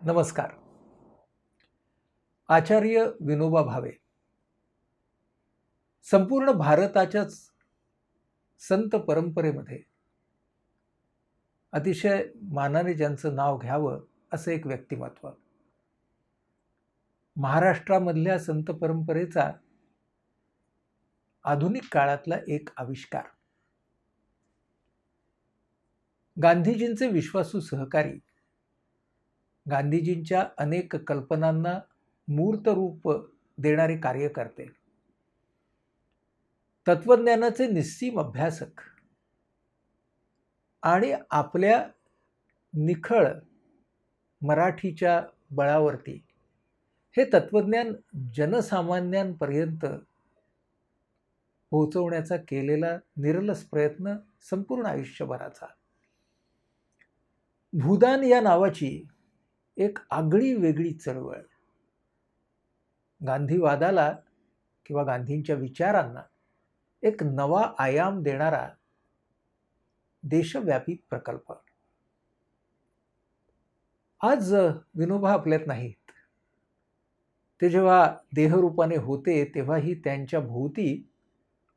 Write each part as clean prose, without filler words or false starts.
नमस्कार. आचार्य विनोबा भावे संपूर्ण भारताच्याच संत परंपरेमध्ये अतिशय मानाने ज्यांचं नाव घ्यावं असं एक व्यक्तिमत्व. महाराष्ट्रामधल्या संत परंपरेचा आधुनिक काळातला एक आविष्कार. गांधीजींचे विश्वासू सहकारी, गांधीजींच्या अनेक कल्पनांना मूर्त रूप देणारे कार्यकर्ते, तत्वज्ञानाचे निस्सीम अभ्यासक आणि आपल्या निखळ मराठीच्या बळावरती हे तत्वज्ञान जनसामान्यांपर्यंत पोहोचवण्याचा केलेला निरलस प्रयत्न संपूर्ण आयुष्यभराचा. भूदान या नावाची एक आगळी वेगळी चळवळ, गांधीवादाला किंवा गांधींच्या विचारांना एक नवा आयाम देणारा देशव्यापी प्रकल्प. आज विनोबा आपल्यात नाहीत. ते जेव्हा देहरूपाने होते तेव्हाही त्यांच्या भोवती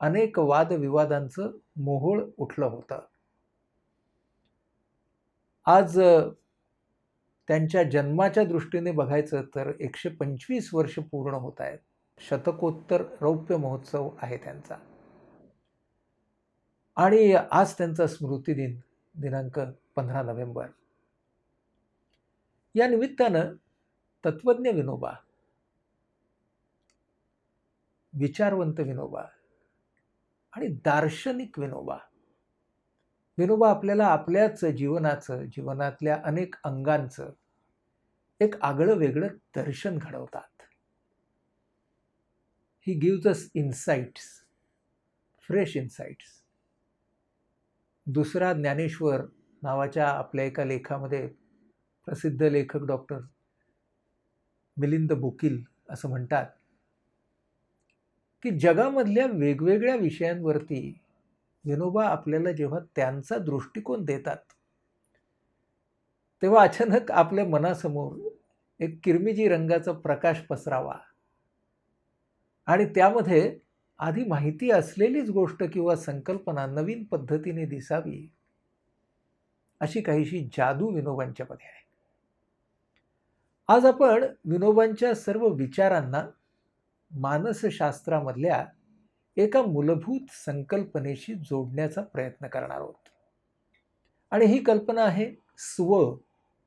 अनेक वादविवादांचं मोहोळ उठलं होतं. आज त्यांच्या जन्माच्या दृष्टीने बघायचं तर 125 वर्ष पूर्ण होत आहेत. शतकोत्तर रौप्य महोत्सव आहे त्यांचा. आणि आज त्यांचा स्मृतिदिन दिनांक 15 नोव्हेंबर. या निमित्तानं तत्वज्ञ विनोबा, विचारवंत विनोबा आणि दार्शनिक विनोबा आपल्याला आपल्याच जीवनातल्या अनेक अंगांचं एक आगळं वेगळं दर्शन घडवतात. He gives us insights, fresh insights. दुसरा ज्ञानेश्वर नावाच्या आपल्या एका लेखामध्ये प्रसिद्ध लेखक डॉक्टर मिलिंद बोकील असं म्हणतात की जगामधल्या वेगवेगळ्या विषयांवरती विनोबा आपल्याला जेव्हा त्यांचा दृष्टिकोन देतात तेव्हा अचानक आपल्या मनासमोर एक किरमिजी रंगाचा प्रकाश पसरावा आणि त्यामध्ये आधी माहिती असलेलीच गोष्ट किंवा संकल्पना नवीन पद्धतीने दिसावी, अशी काहीशी जादू विनोबांच्यामध्ये आहे. आज आपण विनोबांच्या सर्व विचारांना मानसशास्त्रामधल्या एका मूलभूत संकल्पनेशी जोडण्याचा प्रयत्न करणार आहोत. आणि ही कल्पना आहे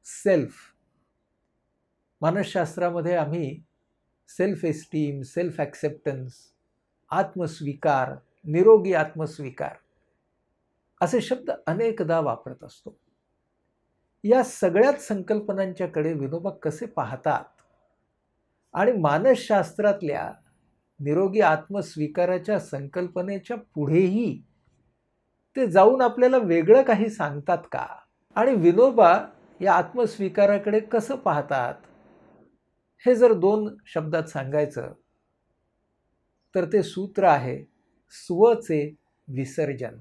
सेल्फ. मानसशास्त्रामध्ये आम्ही सेल्फ एस्टीम, सेल्फ ॲक्सेप्टन्स, आत्मस्वीकार, निरोगी आत्मस्वीकार असे शब्द अनेकदा वापरत असतो. या सगळ्याच संकल्पनांच्याकडे विनोबा कसे पाहतात आणि मानसशास्त्रातल्या निरोगी आत्मस्वीकाराच्या संकल्पनेच्या पुढेही ते जाऊन आपल्याला वेगळं काही सांगतात का, आणि विनोबा या आत्मस्वीकाराकडे कसं पाहतात, हे जर 2 शब्दात सांगायचं तर ते सूत्र आहे स्वचे विसर्जन.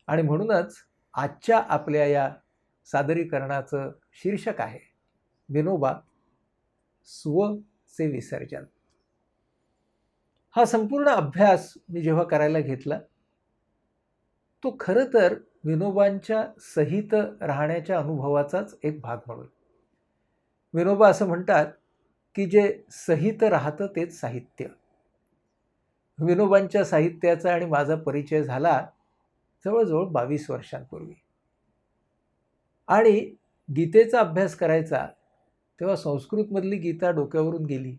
आणि म्हणूनच आजच्या आपल्या या सादरीकरणाचं शीर्षक आहे विनोबा स्वचे विसर्जन. हा संपूर्ण अभ्यास मी जेव्हा करायला घेतला तो खरं तर विनोबांच्या सहित राहण्याच्या अनुभवाचाच एक भाग म्हणून. विनोबा असं म्हणतात की जे सहित राहतं तेच साहित्य. विनोबांच्या साहित्याचा आणि माझा परिचय झाला जवळजवळ 22 वर्षांपूर्वी. आणि गीतेचा अभ्यास करायचा तेव्हा संस्कृतमधली गीता डोक्यावरून गेली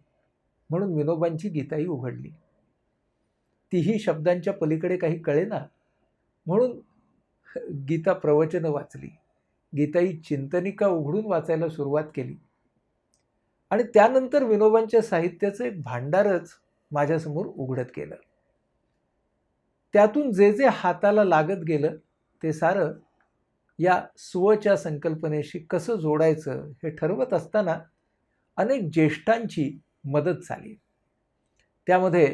म्हणून विनोबांची गीताही उघडली. तीही शब्दांच्या पलीकडे काही कळेना म्हणून गीता प्रवचनं वाचली. गीताई चिंतनिका उघडून वाचायला सुरुवात केली आणि त्यानंतर विनोबांच्या साहित्याचं एक भांडारच माझ्यासमोर उघडत गेलं. त्यातून जे जे हाताला लागत गेलं ते सारं या स्वच्या संकल्पनेशी कसं जोडायचं हे ठरवत असताना अनेक ज्येष्ठांची मदत झाली. त्यामध्ये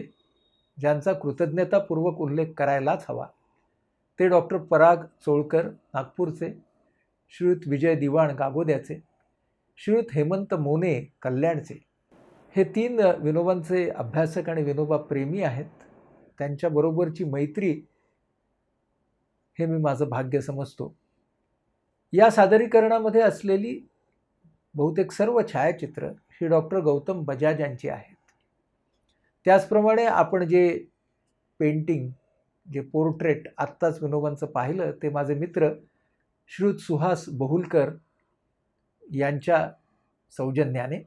ज्यांचा कृतज्ञतापूर्वक उल्लेख करायलाच हवा ते डॉक्टर पराग चोळकर नागपूरचे, श्रीयुत विजय दिवाण गागोद्याचे, श्रीयुत हेमंत मोने कल्याणचे, हे 3 विनोबांचे अभ्यासक आणि विनोबा प्रेमी आहेत. त्यांच्याबरोबरची मैत्री हे मी माझं भाग्य समजतो. या सादरीकरणामध्ये असलेली बहुतेक सर्व छायाचित्र ही डॉक्टर गौतम बजाज यांची आहेत. त्याचप्रमाणे आपण जे पेंटिंग, जे पोर्ट्रेट आत्ताच विनोबांचं पाहिलं, ते माझे मित्र श्रीयुत सुहास बहुलकर यांच्या सौजन्याने.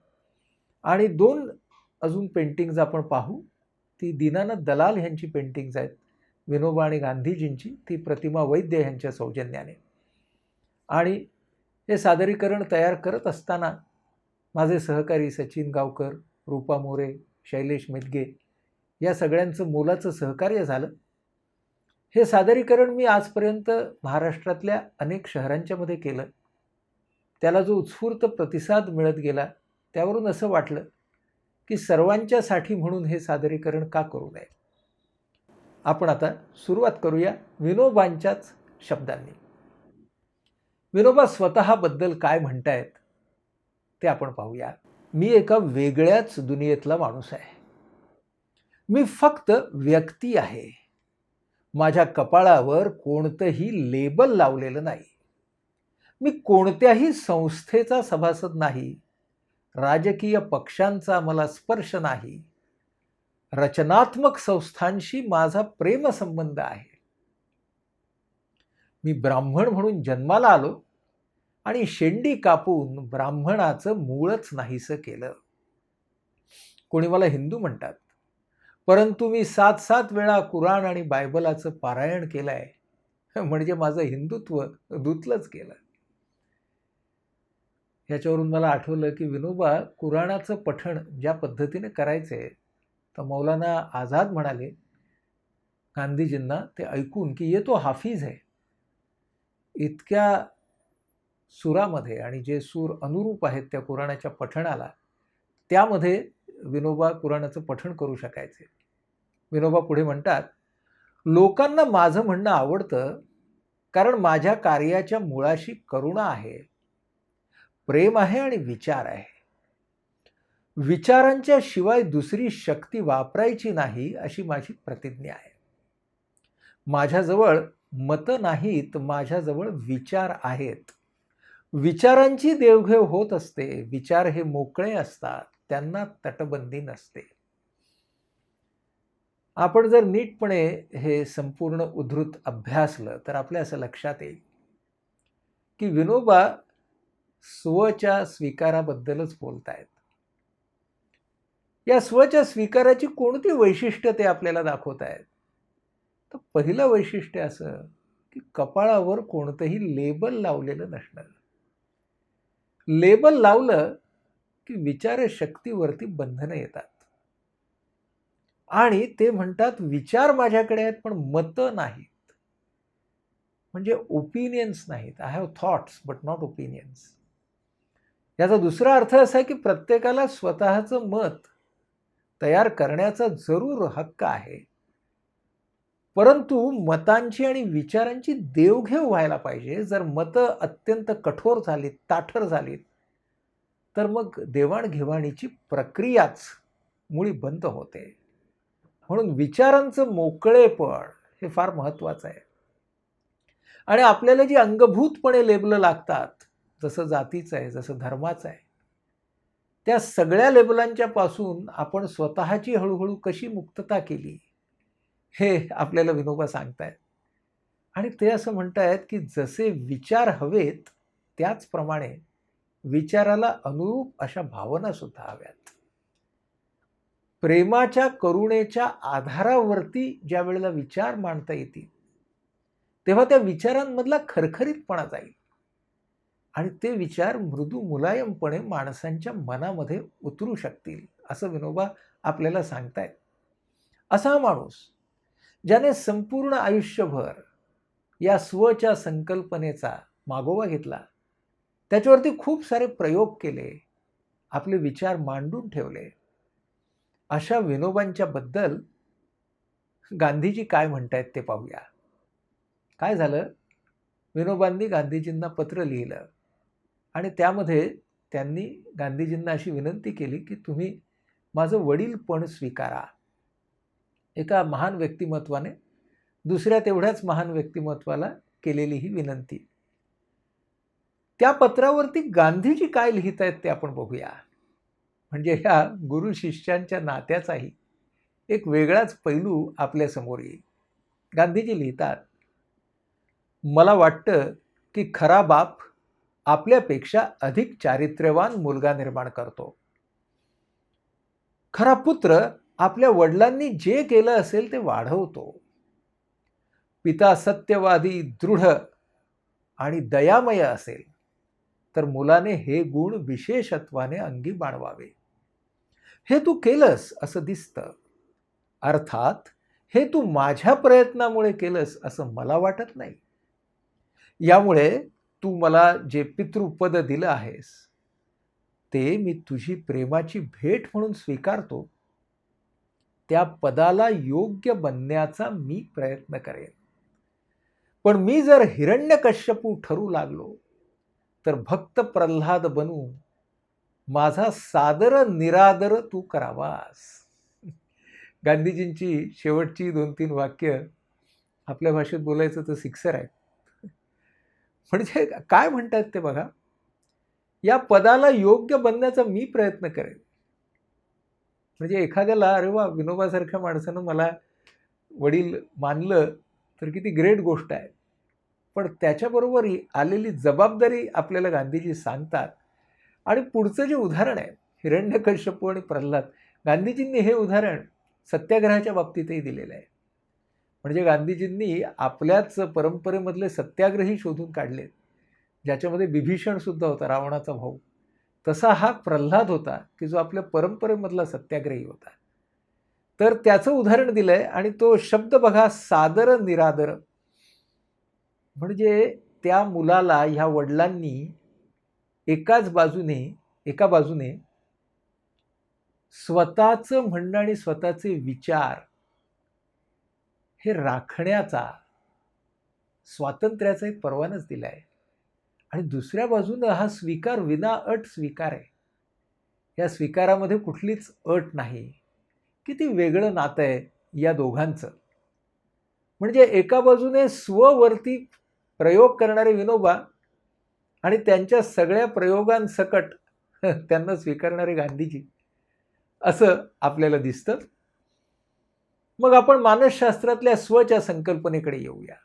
आणि 2 अजून पेंटिंग्ज आपण पाहू. ती दीनानाथ दलाल यांची पेंटिंग्ज आहेत, विनोबा आणि गांधीजींची. ती प्रतिमा वैद्य यांच्या सौजन्याने. आणि हे सादरीकरण तयार करत असताना माझे सहकारी सचिन गावकर, रूपा मोरे, शैलेश मिदगे या सगळ्यांचं मोलाचं सहकार्य झालं. हे सादरीकरण मी आजपर्यंत महाराष्ट्रातल्या अनेक शहरांच्यामध्ये केलं. त्याला जो उत्स्फूर्त प्रतिसाद मिळत गेला, त्यावरून असं वाटलं की सर्वांच्यासाठी म्हणून हे सादरीकरण का करू नये. आपण आता सुरुवात करूया विनोबांच्याच शब्दांनी. विनोबा स्वतःबद्दल काय म्हणतायत ते आपण पाहूया. मी एका वेगळ्याच दुनियेतला माणूस आहे. मी फक्त व्यक्ती आहे. माझ्या कपाळावर कोणतंही लेबल लावलेलं नाही. मी कोणत्याही संस्थेचा सभासद नाही. राजकीय पक्षांचा मला स्पर्श नाही. रचनात्मक संस्थांशी माझा प्रेमसंबंध आहे. मी ब्राह्मण म्हणून जन्माला आलो आणि शेंडी कापून ब्राह्मणाचं मूळच नाहीसं केलं. कोणी मला हिंदू म्हणतात, परंतु मी 7 वेळा कुराण आणि बायबलाचं पारायण केलंय, म्हणजे माझं हिंदुत्व धुतलंच गेलं. याच्यावरून मला आठवलं की विनोबा कुराणाचं पठण ज्या पद्धतीने करायचे, तर मौलाना आझाद म्हणाले गांधीजींना ते ऐकून की ये तो हाफिज है. इतक्या सुरामध्ये, आणि जे सूर अनुरूप आहेत त्या कुराणाच्या पठणाला, त्यामध्ये विनोबा कुराणाचं पठण करू शकायचे. विनोबा पुढे म्हणतात, लोकांना माझं म्हणणं आवडतं कारण माझ्या कार्याच्या मुळाशी करुणा आहे, प्रेम आहे आणि विचार आहे. विचारांच्या शिवाय दुसरी शक्ती वापरायची नाही अशी माझी प्रतिज्ञा आहे. माझ्याजवळ मतं नाहीत, माझ्याजवळ विचार आहेत. विचारांची देवघेव होत असते. विचार हे मोकळे असतात, त्यांना तटबंदी नसते. आपण जर नीटपणे हे संपूर्ण उद्धृत अभ्यासलं तर आपल्या असं लक्षात येईल की विनोबा स्वच्या स्वीकाराबद्दलच बोलतायत. या स्वच्या स्वीकाराची कोणती वैशिष्ट्य ते आपल्याला दाखवत आहेत? तर पहिलं वैशिष्ट्य असं की कपाळावर कोणतंही लेबल लावलेलं नसणं. लेबल लावलं की विचारशक्तीवरती बंधनं येतात आणि ते म्हणतात विचार माझ्याकडे आहेत पण मतं नाहीत, म्हणजे ओपिनियन्स नाहीत. I have thoughts but not opinions. याचा दुसरा अर्थ असा की प्रत्येकाला स्वतःचं मत तयार करण्याचा जरूर हक्क आहे, परंतु मतांची आणि विचारांची देवघेव व्हायला पाहिजे. जर मतं अत्यंत कठोर झालीत, ताठर झालीत, तर मग देवाणघेवाणीची प्रक्रियाच मुळी बंद होते. म्हणून विचारांचं मोकळेपण हे फार महत्त्वाचं आहे. आणि आपल्याला जी अंगभूतपणे लेबलं लागतात, जसं जातीचं आहे, जसं धर्माचं आहे, त्या सगळ्या लेबलांच्या पासून आपण स्वतःची हळूहळू कशी मुक्तता केली हे आपल्याला विनोबा सांगतायत. आणि ते असं म्हणतायत की जसे विचार हवेत त्याचप्रमाणे विचाराला अनुरूप अशा भावना सुद्धा हव्यात. प्रेमाच्या, करुणेच्या आधारावरती ज्या वेळेला विचार मांडता येतील, तेव्हा त्या विचारांमधला खरखरीतपणा जाईल आणि ते विचार मृदू मुलायमपणे माणसांच्या मनामध्ये उतरू शकतील, असं विनोबा आपल्याला सांगतायत. असा माणूस ज्याने संपूर्ण आयुष्यभर या स्वच्या संकल्पनेचा मागोवा घेतला, त्याच्यावरती खूप सारे प्रयोग केले, आपले विचार मांडून ठेवले, अशा विनोबांच्या बद्दल गांधीजी काय म्हणतायत ते पाहूया. काय झालं, विनोबांनी गांधीजींना पत्र लिहिलं आणि त्यामध्ये त्यांनी गांधीजींना अशी विनंती केली की तुम्ही माझं वडीलपण स्वीकारा. एका महान व्यक्तिमत्वाने दुसऱ्या तेवढ्याच महान व्यक्तिमत्वाला केलेली ही विनंती. त्या पत्रावरती गांधीजी काय लिहित आहेत ते आपण बघूया. म्हणजे ह्या गुरु शिष्यांच्या नात्याचाही एक वेगळाच पैलू आपल्यासमोर येईल. गांधीजी लिहितात, मला वाटतं की खरा बाप आपल्यापेक्षा अधिक चारित्र्यवान मुलगा निर्माण करतो. खरा पुत्र आपल्या वडिलांनी जे केलं असेल ते वाढवतो. पिता सत्यवादी, दृढ आणि दयामय असेल तर मुलाने हे गुण विशेषत्वाने अंगी बाणवावे. हे तू केलंस असं दिसतं. अर्थात हे तू माझ्या प्रयत्नामुळे केलंस असं मला वाटत नाही. यामुळे तू मला जे पितृपद दिलं आहेस ते मी तुझी प्रेमाची भेट म्हणून स्वीकारतो. त्या पदाला योग्य बनण्याचा मी प्रयत्न करेन. पण मी जर हिरण्यकश्यपू ठरू लागलो तर भक्त प्रल्हाद बनू माझा सादर निरादर तू करावास. गांधीजींची शेवटची 2-3 वाक्य आपल्या भाषेत बोलायचं तर सिक्सर आहे. म्हणजे काय म्हणतात ते बघा, या पदाला योग्य बनण्याचा मी प्रयत्न करेन. म्हणजे एखाद्याला अरे वा, विनोबासारख्या माणसानं मला वडील मानलं तर किती ग्रेट गोष्ट आहे. पण त्याच्याबरोबर आलेली जबाबदारी आपल्याला गांधीजी सांगतात. आणि पुढचं जे उदाहरण आहे हिरण्यकश्यपू आणि प्रल्हाद, गांधीजींनी हे उदाहरण सत्याग्रहाच्या बाबतीतही दिलेलं आहे. म्हणजे गांधीजींनी आपल्याच परंपरेमधले सत्याग्रही शोधून काढले, ज्याच्यामध्ये विभीषण सुद्धा होता, रावणाचा भाऊ. तसा हा प्रल्हाद होता की जो आपल्या परंपरेमधला सत्याग्रही होता. तर त्याचं उदाहरण दिलंय आणि तो शब्द बघा, सादर निरादर. म्हणजे त्या मुलाला ह्या वडिलांनी एका बाजूने स्वतःचं म्हणणं आणि स्वतःचे विचार हे राखण्याचा स्वातंत्र्याचा एक परवानाच दिला आहे. आणि दुसऱ्या बाजूनं हा स्वीकार विनाअट स्वीकार आहे. या स्वीकारामध्ये कुठलीच अट नाही. किती वेगळं नातं आहे या दोघांचं. म्हणजे एका बाजूने स्ववरती प्रयोग करणारे विनोबा आणि त्यांच्या सगळ्या प्रयोगांसकट त्यांना स्वीकारणारे गांधीजी, असं आपल्याला दिसतं. मग आपण मानसशास्त्रातल्या स्वच्या संकल्पनेकडे येऊया.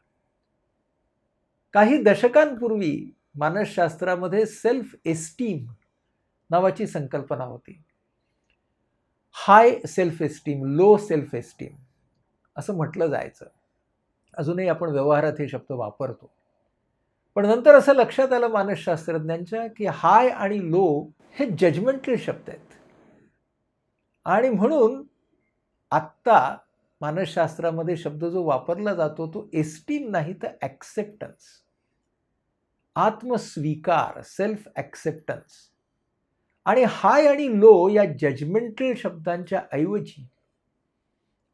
काही दशकांपूर्वी मानसशास्त्रामध्ये सेल्फ एस्टीम नावाची संकल्पना होती. High self esteem, low self esteem असं म्हटलं जायचं. अजूनही आपण व्यवहारात हे शब्द वापरतो. पण नंतर असं लक्षात आलं मानसशास्त्रज्ञांच्या की हाय आणि लो हे जजमेंटल शब्द आहेत. आणि म्हणून आत्ता मानसशास्त्रामध्ये शब्द जो वापरला जातो तो एस्टीम नाही तर ॲक्सेप्टन्स, आत्मस्वीकार, सेल्फ ॲक्सेप्टन्स. आणि हाय आणि लो या जजमेंटल शब्दांच्या ऐवजी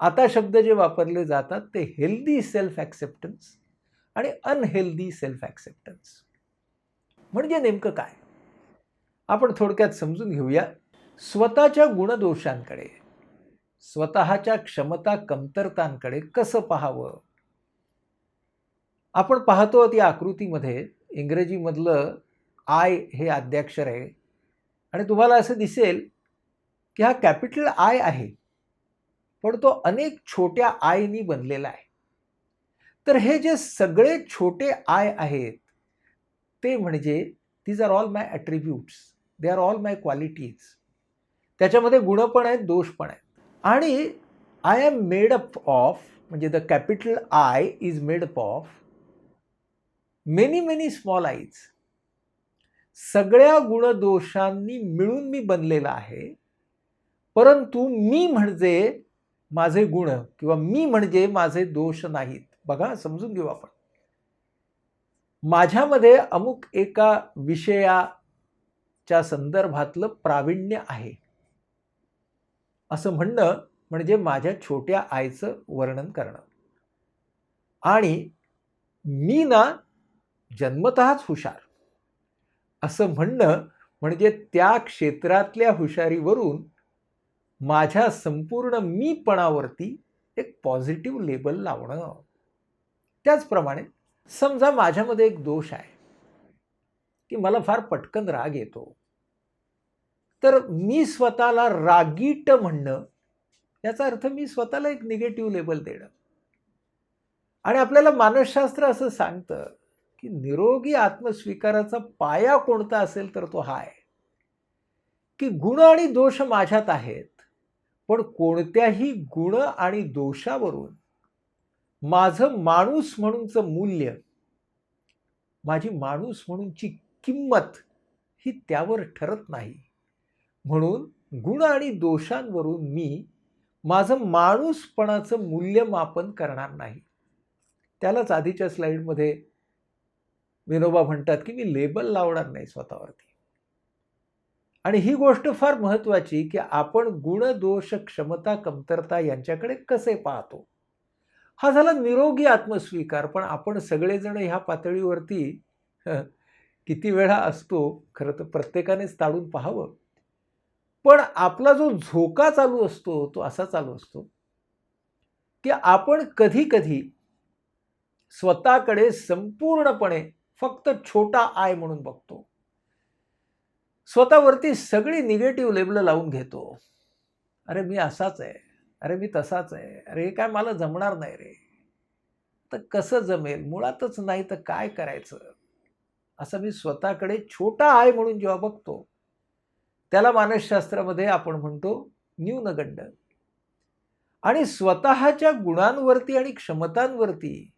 आता शब्द जे वापरले जातात ते हेल्दी सेल्फ ॲक्सेप्टन्स आणि अनहेल्दी सेल्फ ॲक्सेप्टन्स. म्हणजे नेमकं काय आपण थोडक्यात समजून घेऊया. स्वतःच्या गुणदोषांकडे, स्वतःच्या क्षमता कमतरतांकडे कसं पाहावं. आपण पाहतो या आकृतीमध्ये इंग्रजीमधलं आय हे आद्याक्षर आहे आणि तुम्हाला असं दिसेल की हा कॅपिटल आय आहे, पण तो अनेक छोट्या आयनी बनलेला आहे. तर हे जे सगळे छोटे आय आहेत ते म्हणजे these are all my attributes, they are all my qualities. त्याच्यामध्ये गुण पण आहेत, दोष पण आहेत. आणि I am made up of, म्हणजे the capital I is made up of many many small I's. सगळ्या गुणदोषांनी मिळून मी बनलेला आहे. परंतु मी म्हणजे माझे गुण किंवा मी म्हणजे माझे दोष नाहीत. बघा, समजून घेऊ आपण. माझ्यामध्ये अमुक एका विषयाच्या संदर्भातलं प्रावीण्य आहे असं म्हणणं म्हणजे माझ्या छोट्या आईचं वर्णन करणं. आणि मी ना जन्मतःच हुशार असं म्हणणं म्हणजे त्या क्षेत्रातल्या हुशारीवरून माझ्या संपूर्ण मीपणावरती एक पॉझिटिव्ह लेबल लावणं. त्याचप्रमाणे समजा माझ्यामध्ये एक दोष आहे की मला फार पटकन राग येतो, तर मी स्वतःला रागीट म्हणणं याचा अर्थ मी स्वतःला एक निगेटिव्ह लेबल देणं. आणि आपल्याला मानसशास्त्र असं सांगतं की निरोगी आत्मस्वीकाराचा पाया कोणता असेल तर तो हा आहे की गुण आणि दोष माझ्यात आहेत, पण कोणत्याही गुण आणि दोषावरून माझं माणूस म्हणूनचं मूल्य, माझी माणूस म्हणूनची किंमत ही त्यावर ठरत नाही. म्हणून गुण आणि दोषांवरून मी माझं माणूसपणाचं मूल्यमापन करणार नाही. त्यालाच आधीच्या स्लाइडमध्ये विनोबा म्हणतात की मी लेबल लावणार नाही स्वतःवरती. आणि ही गोष्ट फार महत्वाची की आपण गुण, दोष, क्षमता, कमतरता यांच्याकडे कसे पाहतो. हा झाला निरोगी आत्मस्वीकार. पण आपण सगळेजण ह्या पातळीवरती किती वेळा असतो खरं तर प्रत्येकानेच ताडून पाहावं. पण आपला जो झोका चालू असतो तो असा चालू असतो की आपण कधी कधी स्वतःकडे संपूर्णपणे फक्त छोटा आय म्हणून बघतो. स्वतःवरती सगळी निगेटिव्ह लेबल लावून घेतो. अरे मी असाच आहे, अरे मी तसाच आहे, अरे हे काय मला जमणार नाही रे, तर कसं जमेल, मुळातच नाही तर काय करायचं, असं मी स्वतःकडे छोटा आय म्हणून जेव्हा बघतो त्याला मानसशास्त्रामध्ये आपण म्हणतो न्यूनगंड. आणि स्वतःच्या गुणांवरती आणि क्षमतांवरती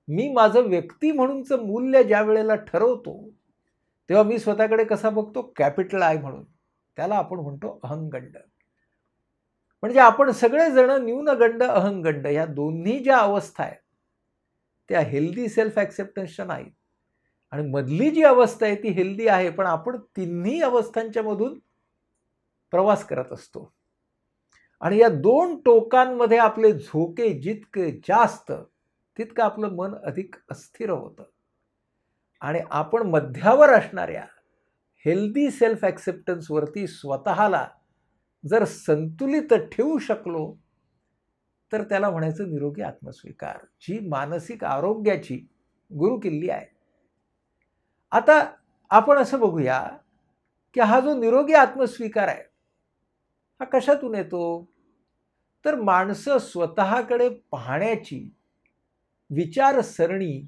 मी माझं व्यक्ती म्हणूनचं मूल्य ज्या वेळेला ठरवतो तेव्हा मी स्वतःकडे कसा बघतो, कॅपिटल आय म्हणून. त्याला आपण म्हणतो अहंगंड. म्हणजे आपण सगळेजण न्यूनगंड, अहंगंड या दोन्ही ज्या अवस्था आहेत त्या हेल्दी सेल्फ ॲक्सेप्टन्सच्या नाहीत. आणि मधली जी अवस्था आहे ती हेल्दी आहे, पण आपण तिन्ही अवस्थांच्या मधून प्रवास करत असतो. आणि या दोन टोकांमध्ये आपले झोके जितके जास्त तितकं आपलं मन अधिक अस्थिर होतं. आणि आपण मध्यावर असणाऱ्या हेल्दी सेल्फ ॲक्सेप्टन्सवरती स्वतःला जर संतुलित ठेवू शकलो तर त्याला म्हणायचं निरोगी आत्मस्वीकार, जी मानसिक आरोग्याची गुरुकिल्ली आहे. आता आपण असं बघूया की हा जो निरोगी आत्मस्वीकार आहे हा कशातून येतो, तर माणसं स्वतःकडे पाहण्याची विचारसरणी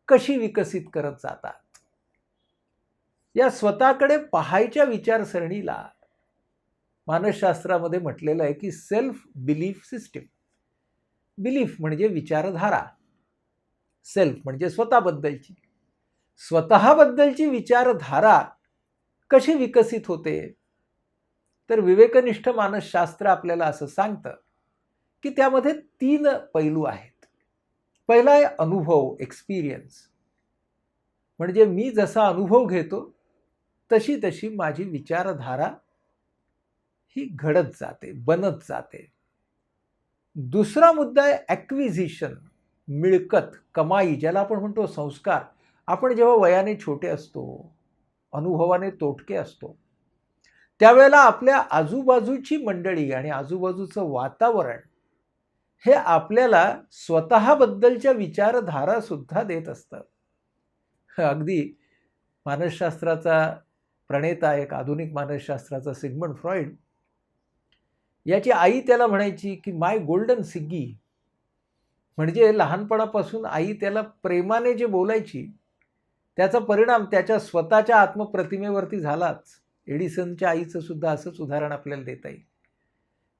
कशी विकसित करत जातात. या स्वतःकडे पाहायच्या विचारसरणीला मानसशास्त्रामध्ये म्हटलेलं आहे की सेल्फ बिलीफ सिस्टीम. बिलीफ म्हणजे विचारधारा, सेल्फ म्हणजे स्वतःबद्दलची. स्वतःबद्दलची विचारधारा कशी विकसित होते, तर विवेकनिष्ठ मानसशास्त्र आपल्याला असं सांगतं की त्यामध्ये 3 पैलू आहेत. पहिला आहे अनुभव, एक्सपिरियन्स. म्हणजे मी जसा अनुभव घेतो तशी तशी माझी विचारधारा ही घडत जाते, बनत जाते. दुसरा मुद्दा आहे ॲक्विझिशन, मिळकत, कमाई, ज्याला आपण म्हणतो संस्कार. आपण जेव्हा वयाने छोटे असतो, अनुभवाने तोटके असतो, त्यावेळेला आपल्या आजूबाजूची मंडळी आणि आजूबाजूचं वातावरण हे आपल्याला स्वतःबद्दलच्या विचारधारा सुद्धा देत असतं. अगदी मानसशास्त्राचा प्रणेता, एक आधुनिक मानसशास्त्राचा सिग्मंड फ्रॉइड, याची आई त्याला म्हणायची की माय गोल्डन सिग्गी. म्हणजे लहानपणापासून आई त्याला प्रेमाने जे बोलायची त्याचा परिणाम त्याच्या स्वतःच्या आत्मप्रतिमेवरती झालाच. एडिसनच्या आईचं सुद्धा असंच उदाहरण आपल्याला देता येईल.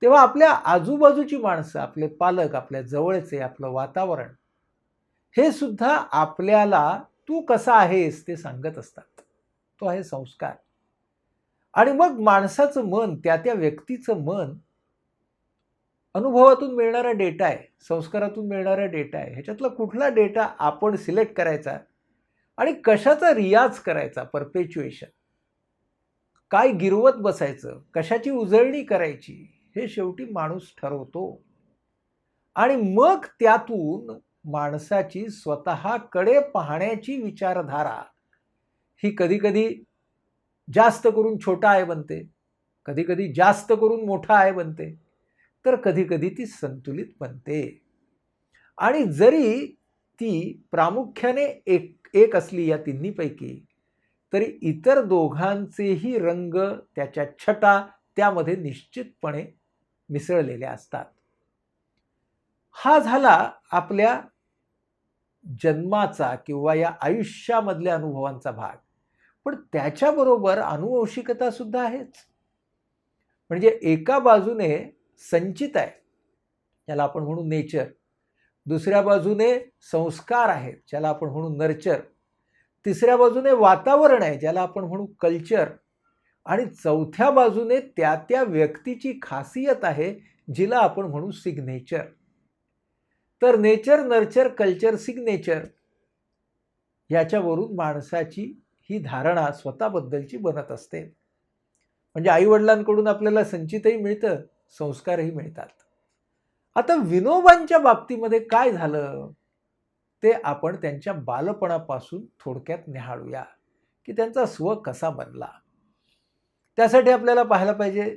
तेव्हा आपल्या आजूबाजूची माणसं, आपले पालक, आपल्या जवळचे, आपलं वातावरण हे सुद्धा आपल्याला तू कसा आहेस ते सांगत असतात. तो आहे संस्कार. आणि मग माणसाचं मन, त्या व्यक्तीचं मन अनुभवातून मिळणारा डेटा आहे, संस्कारातून मिळणारा डेटा आहे. ह्याच्यातला कुठला डेटा आपण सिलेक्ट करायचा आणि कशाचा रियाज करायचा, परपेच्युएशन, काय गिरवत बसायचं, कशाची उजळणी करायची, हे शेवटी माणूस ठरवतो. आणि मग त्यातून माणसाची स्वतःकडे पाहण्याची विचारधारा ही कधी कधी जास्त करून छोटा आय बनते, कधी कधी जास्त करून मोठा आय बनते, तर कधी कधी ती संतुलित बनते. आणि जरी ती प्रामुख्याने एक असली या तिन्हीपैकी, तरी इतर दोघांचेही रंग, त्याच्या छटा त्यामध्ये निश्चितपणे मिसळलेल्या असतात. हा झाला आपल्या जन्माचा किंवा या आयुष्यामधल्या अनुभवांचा भाग. पण त्याच्याबरोबर अनुवंशिकता सुद्धा आहेच. म्हणजे एका बाजूने संचित आहे, ज्याला आपण म्हणू नेचर. दुसऱ्या बाजूने संस्कार आहेत, ज्याला आपण म्हणू नर्चर. तिसऱ्या बाजूने वातावरण आहे, ज्याला आपण म्हणू कल्चर. आणि चौथ्या बाजूने त्या त्या व्यक्तीची खासियत आहे, जिला आपण म्हणू सिग्नेचर. तर नेचर, नर्चर, कल्चर, सिग्नेचर याच्यावरून माणसाची ही धारणा स्वतःबद्दलची बनत असते. म्हणजे आईवडिलांकडून आपल्याला संचितही मिळतं, संस्कारही मिळतात. आता विनोबांच्या बाबतीमध्ये काय झालं ते आपण त्यांच्या बालपणापासून थोडक्यात निहाळूया, की त्यांचा स्व कसा बनला. त्यासाठी आपल्याला पाहायला पाहिजे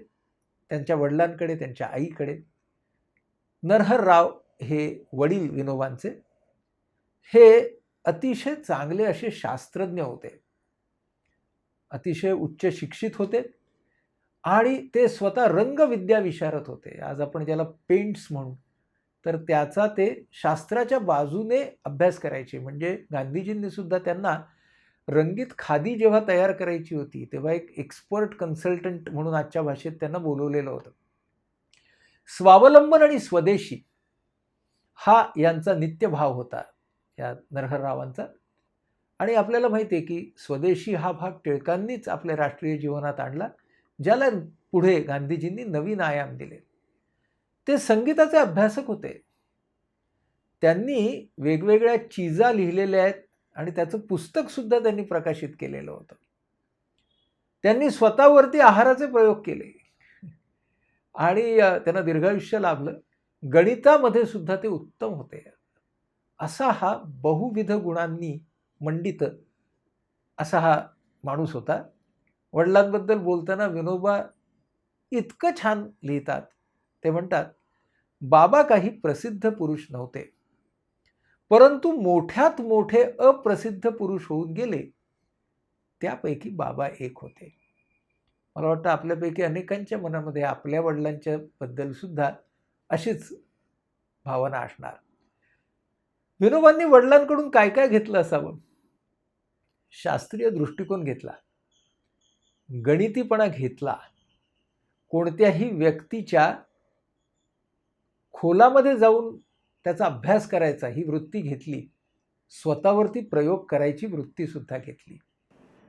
त्यांच्या वडिलांकडे, त्यांच्या आईकडे. नरहरराव हे वडील विनोबांचे, हे अतिशय चांगले असे शास्त्रज्ञ होते, अतिशय उच्च शिक्षित होते आणि ते स्वतः रंगविद्या विशारद होते. आज आपण ज्याला पेंट्स म्हणू, तर त्याचा ते शास्त्राच्या बाजूने अभ्यास करायचे. म्हणजे गांधीजींनी सुद्धा त्यांना रंगीत खादी जेव्हा तयार करायची होती, तेव्हा एक एक्सपर्ट कन्सल्टंट म्हणून आजच्या भाषेत त्यांना बोलवलेलं होतं. स्वावलंबन आणि स्वदेशी हा यांचा नित्यभाव होता या नरहररावांचा. आणि आपल्याला माहिती आहे की स्वदेशी हा भाग टिळकांनीच आपल्या राष्ट्रीय जीवनात आणला, ज्याला पुढे गांधीजींनी नवीन आयाम दिले. ते संगीताचे अभ्यासक होते. त्यांनी वेगवेगळ्या चीजा लिहिलेल्या आहेत आणि त्याचं पुस्तक सुद्धा त्यांनी प्रकाशित केलेलं होतं. त्यांनी स्वतःवरती आहाराचे प्रयोग केले आणि त्यांना दीर्घायुष्य लाभलं. गणितामध्ये सुद्धा ते उत्तम होते. असा हा बहुविध गुणांनी मंडित असा हा माणूस होता. वडिलांबद्दल बोलताना विनोबा इतकं छान लिहितात. ते म्हणतात, बाबा काही प्रसिद्ध पुरुष नव्हते, परंतु मोठ्यात मोठे अप्रसिद्ध पुरुष होऊन गेले, त्यापैकी बाबा एक होते. मला वाटतं आपल्यापैकी अनेकांच्या मनामध्ये आपल्या वडिलांच्या बद्दल सुद्धा अशीच भावना असणार. विनोबांनी वडिलांकडून काय काय घेतलं असावं? शास्त्रीय दृष्टिकोन घेतला, गणितीपणा घेतला, कोणत्याही व्यक्तीच्या खोलामध्ये जाऊन त्याचा अभ्यास करायचा ही वृत्ती घेतली, स्वतःवरती प्रयोग करायची वृत्ती सुद्धा घेतली.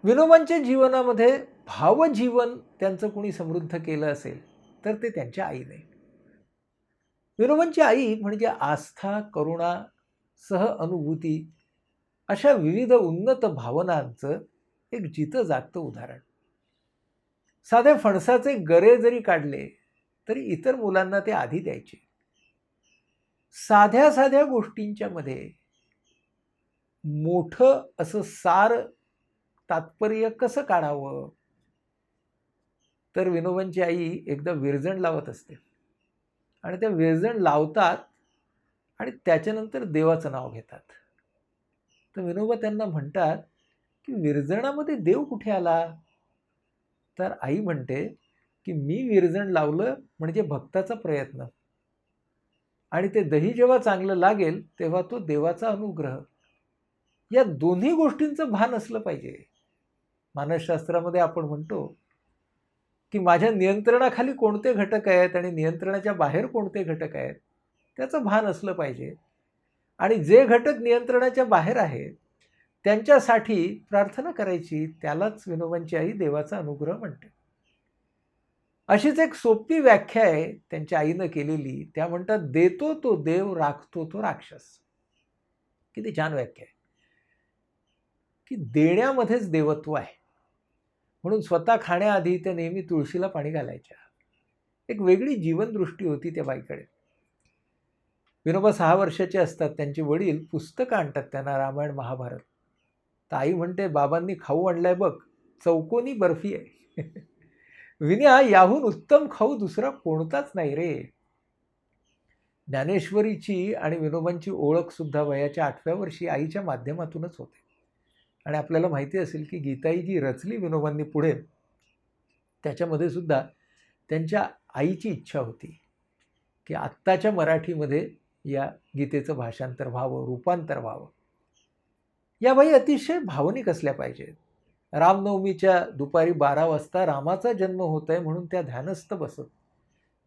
विनोबांच्या जीवनामध्ये भावजीवन त्यांचं कोणी समृद्ध केलं असेल तर ते त्यांच्या आईने. विनोबांची आई म्हणजे आस्था, करुणा, सहअनुभूती अशा विविध उन्नत भावनांचं एक जितं जागतं उदाहरण. साधे फणसाचे गरे जरी काढले तरी इतर मुलांना ते आधी द्यायचे. साध्या साध्या गोष्टींच्या मध्ये मोठं असं सार तात्पर्य कसं काढावं, तर विनोबांची आई एकदा विरजण लावत असते आणि त्या विरजण लावतात आणि त्याच्यानंतर देवाचं नाव घेतात. तर विनोबा त्यांना म्हणतात की विरजणामध्ये देव कुठे आला? तर आई म्हणते की मी विरजण लावलं म्हणजे भक्ताचा प्रयत्न, आणि ते दही जेव्हा चांगलं लागेल तेव्हा तो देवाचा अनुग्रह. या दोन्ही गोष्टींचं भान असलं पाहिजे. मानसशास्त्रामध्ये आपण म्हणतो की माझ्या नियंत्रणाखाली कोणते घटक आहेत आणि नियंत्रणाच्या बाहेर कोणते घटक आहेत, त्याचं भान असलं पाहिजे. आणि जे घटक नियंत्रणाच्या बाहेर आहेत त्यांच्यासाठी प्रार्थना करायची. त्यालाच विनोबांची आई देवाचा अनुग्रह म्हणते. अशीच एक सोपी व्याख्या आहे त्यांच्या आईनं केलेली. त्या म्हणतात, देतो तो देव, राखतो तो राक्षस. किती छान व्याख्या आहे की देण्यामध्येच देवत्व आहे. म्हणून स्वतः खाण्याआधी त्या नेहमी तुळशीला पाणी घालायच्या. एक वेगळी जीवनदृष्टी होती त्या बाईकडे. विनोबा 6 वर्षाचे असतात. त्यांचे वडील पुस्तकं आणतात त्यांना, रामायण महाभारत. तर आई म्हणते, बाबांनी खाऊ आणलाय बघ, चौकोनी बर्फी आहे. विन्या, याहून उत्तम खाऊ दुसरा कोणताच नाही रे. ज्ञानेश्वरीची आणि विनोबांची ओळख सुद्धा वयाच्या 8व्या वर्षी आईच्या माध्यमातूनच होते. आणि आपल्याला माहिती असेल की गीताई जी रचली विनोबांनी पुढे, त्याच्यामध्ये सुद्धा त्यांच्या आईची इच्छा होती की आत्ताच्या मराठीमध्ये या गीतेचं भाषांतर व्हावं, रूपांतर व्हावं. या बाई अतिशय भावनिक असल्या पाहिजेत. रामनवमीच्या दुपारी 12 वाजता रामाचा जन्म होत आहे म्हणून त्या ध्यानस्थ बसत.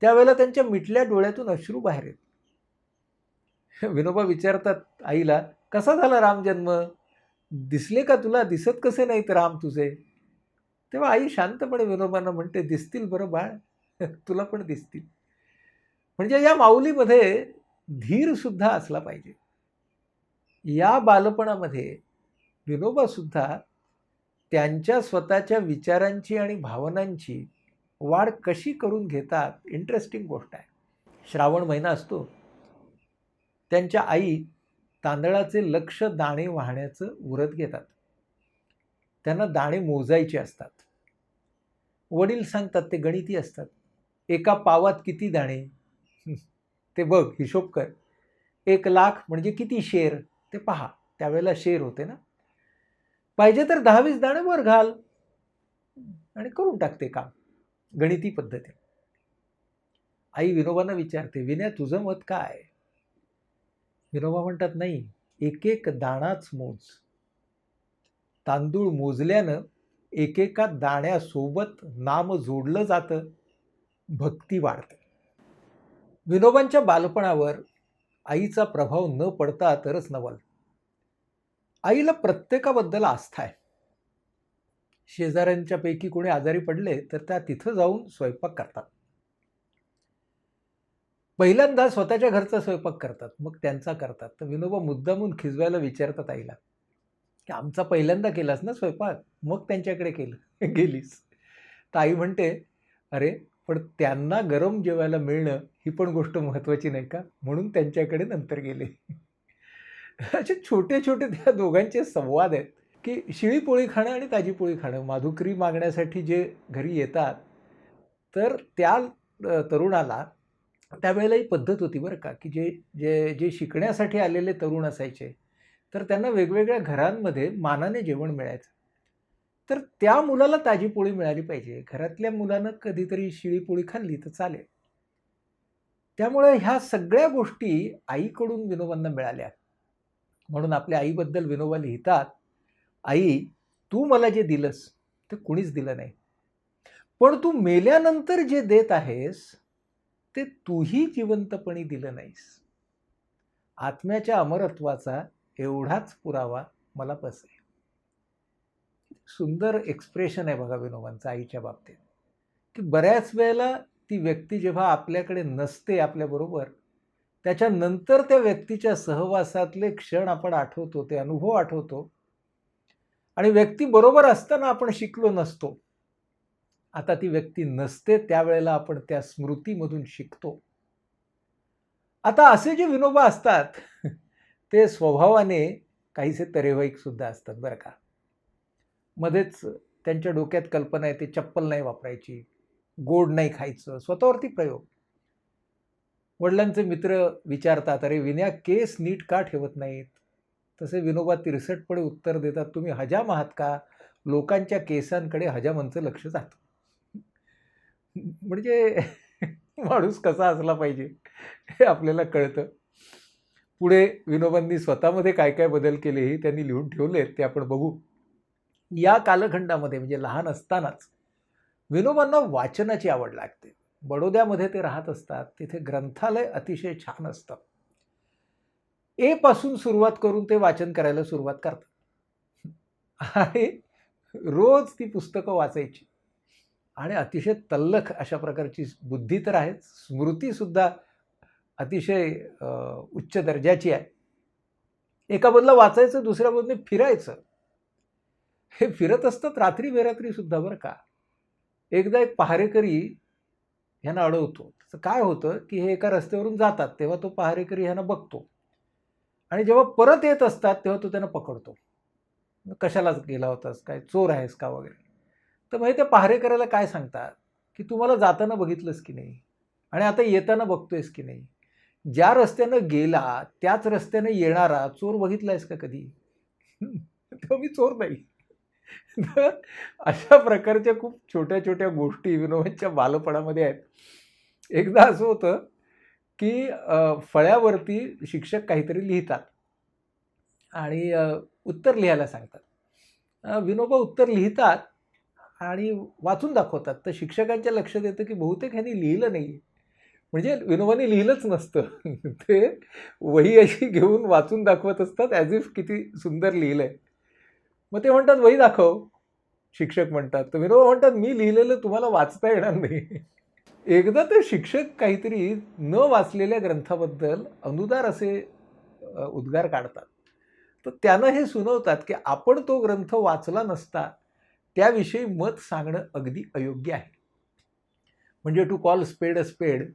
त्यावेळेला त्यांच्या मिटल्या डोळ्यातून अश्रू बाहेर येत. विनोबा विचारतात आईला, कसा झाला राम जन्म, दिसले का तुला, दिसत कसे नाहीत राम तुझे. तेव्हा आई शांतपणे विनोबांना म्हणते, दिसतील बरं बाळ, तुला पण दिसतील. म्हणजे या माऊलीमध्ये धीर सुद्धा असला पाहिजे. या बालपणामध्ये विनोबा सुद्धा त्यांच्या स्वतःच्या विचारांची आणि भावनांची वाढ कशी करून घेतात, इंटरेस्टिंग गोष्ट आहे. श्रावण महिना असतो, त्यांच्या आई तांदळाचे लक्ष दाणे वाहण्याचं व्रत घेतात. त्यांना दाणे मोजायचे असतात. वडील सांगतात, ते गणिती असतात. एका पावात किती दाणे ते बघ, हिशोब कर. 1,00,000 म्हणजे किती शेर ते पहा. त्यावेळेला शेर होते ना. पाहिजे तर 10-20 दाणे वर घाल आणि करून टाकते काम, गणिती पद्धती. आई विनोबांना विचारते, विनया तुझं मत काय. विनोबा म्हणतात, नाही, एक एक दाणाच मोज. तांदूळ मोजल्यानं एकेका दाण्यासोबत नाम जोडलं जातं, भक्ती वाढते. विनोबांच्या बालपणावर आईचा प्रभाव न पडता तरच नवल. आईला प्रत्येकाबद्दल आस्था आहे. शेजाऱ्यांच्या पैकी कोणी आजारी पडले तर त्या तिथं जाऊन स्वयंपाक करतात. पहिल्यांदा स्वतःच्या घरचा स्वयंपाक करतात, मग त्यांचा करतात. तर विनोबा मुद्दामून खिजवायला विचारतात आईला की आमचा पहिल्यांदा केलास ना स्वयंपाक, मग त्यांच्याकडे केलं गेलीस. तर आई म्हणते, अरे पण त्यांना गरम जेवायला मिळणं ही पण गोष्ट महत्त्वाची नाही का, म्हणून त्यांच्याकडे नंतर गेले. असे छोटे छोटे त्या दोघांचे संवाद आहेत की शिळी पोळी खाणं आणि ताजी पोळी खाणं. माधुकरी मागण्यासाठी जे घरी येतात, तर त्या तरुणाला त्यावेळेला ही पद्धत होती बरं का, की जे जे जे शिकण्यासाठी आलेले तरुण असायचे, तर त्यांना वेगवेगळ्या घरांमध्ये मानाने जेवण मिळायचं. तर त्या मुलाला ताजी पोळी मिळाली पाहिजे. घरातल्या मुलानं कधीतरी शिळी पोळी खाल्ली तर चालेल. त्यामुळे ह्या सगळ्या गोष्टी आईकडून विनोबांना मिळाल्या. म्हणून आपल्या आईबद्दल विनोबा लिहितात, आई तू मला जे दिलंस ते कुणीच दिलं नाही, पण तू मेल्यानंतर जे देत आहेस ते तूही जिवंतपणी दिलं नाहीस. आत्म्याच्या अमरत्वाचा एवढाच पुरावा मला बस आहे. सुंदर एक्सप्रेशन आहे बघा विनोबांचं आईच्या बाबतीत, की बऱ्याच वेळेला ती व्यक्ती जेव्हा आपल्याकडे नसते आपल्याबरोबर, त्याच्यानंतर त्या व्यक्तीच्या सहवासातले क्षण आपण आठवतो, ते अनुभव आठवतो. आणि व्यक्ती बरोबर असताना आपण शिकलो नसतो. आता ती व्यक्ती नसते त्यावेळेला आपण त्या स्मृतीमधून शिकतो. आता असे जे विनोबा असतात ते स्वभावाने काहीसे तरेवाईक सुद्धा असतात बरं का. मध्येच त्यांच्या डोक्यात कल्पना येते, चप्पल नाही वापरायची, गोड नाही खायचं, स्वतःवरती प्रयोग. वडिलांचे मित्र विचारतात, अरे विनया केस नीट का ठेवत नाहीत. तसे विनोबा तिरसटपणे उत्तर देतात, तुम्ही हजाम आहात का, लोकांच्या केसांकडे हजामांचं लक्ष जातं. म्हणजे माणूस कसा असला पाहिजे हे आपल्याला कळतं. पुढे विनोबांनी स्वतःमध्ये काय काय बदल केले हे त्यांनी लिहून ठेवले, ते आपण बघू. या कालखंडामध्ये म्हणजे लहान असतानाच विनोबांना वाचनाची आवड लागते. बडोद्यामध्ये ते राहत असतात, तिथे ग्रंथालय अतिशय छान असतं. ए पासून सुरुवात करून ते वाचन करायला सुरुवात करतात आणि रोज ती पुस्तकं वाचायची आणि अतिशय तल्लख अशा प्रकारची बुद्धी तर आहेच, स्मृती सुद्धा अतिशय उच्च दर्जाची आहे. एका बाजूला वाचायचं, दुसऱ्या बाजूने फिरायचं. हे फिरत असतात रात्री बेरात्री सुद्धा बरं का. एकदा एक पहारेकरी ह्यांना अडवतो. तर काय होतं की हे एका रस्त्यावरून जातात, तेव्हा तो पहारेकरी ह्यांना बघतो आणि जेव्हा परत येत असतात तेव्हा तो त्यांना पकडतो. कशालाच गेला होतास, काय चोर आहेस का वगैरे. तर मग ते पहारेकऱ्याला काय सांगतात की तुम्हाला जाताना बघितलंस की नाही आणि आता येताना बघतोयस की नाही, ज्या रस्त्यानं गेला त्याच रस्त्याने येणारा चोर बघितलायस का कधी? तेव्हा मी चोर नाही. तर अशा प्रकारच्या खूप छोट्या छोट्या गोष्टी विनोबांच्या बालपणामध्ये आहेत. एकदा असं होतं की फळ्यावरती शिक्षक काहीतरी लिहितात आणि उत्तर लिहायला सांगतात. विनोबा उत्तर लिहितात आणि वाचून दाखवतात. तर शिक्षकांच्या लक्षात येतं की बहुतेक ह्यांनी लिहिलं नाही. म्हणजे विनोबाने लिहिलंच नसतं. ते वही अशी घेऊन वाचून दाखवत असतात ॲज इफ किती सुंदर लिहिलंय. मग ते म्हणतात, "वही दाखव." शिक्षक म्हणतात. तर विनोबा म्हणतात, "मी लिहिलेलं तुम्हाला वाचता येणार नाही." एकदा ते शिक्षक काहीतरी न वाचलेल्या ग्रंथाबद्दल अनुदार असे उद्गार काढतात. तर त्यानं हे सुनावतात, की आपण तो ग्रंथ वाचला नसता, त्याविषयी मत सांगणं अगदी अयोग्य आहे. म्हणजे टू कॉल स्पेड अ स्पेड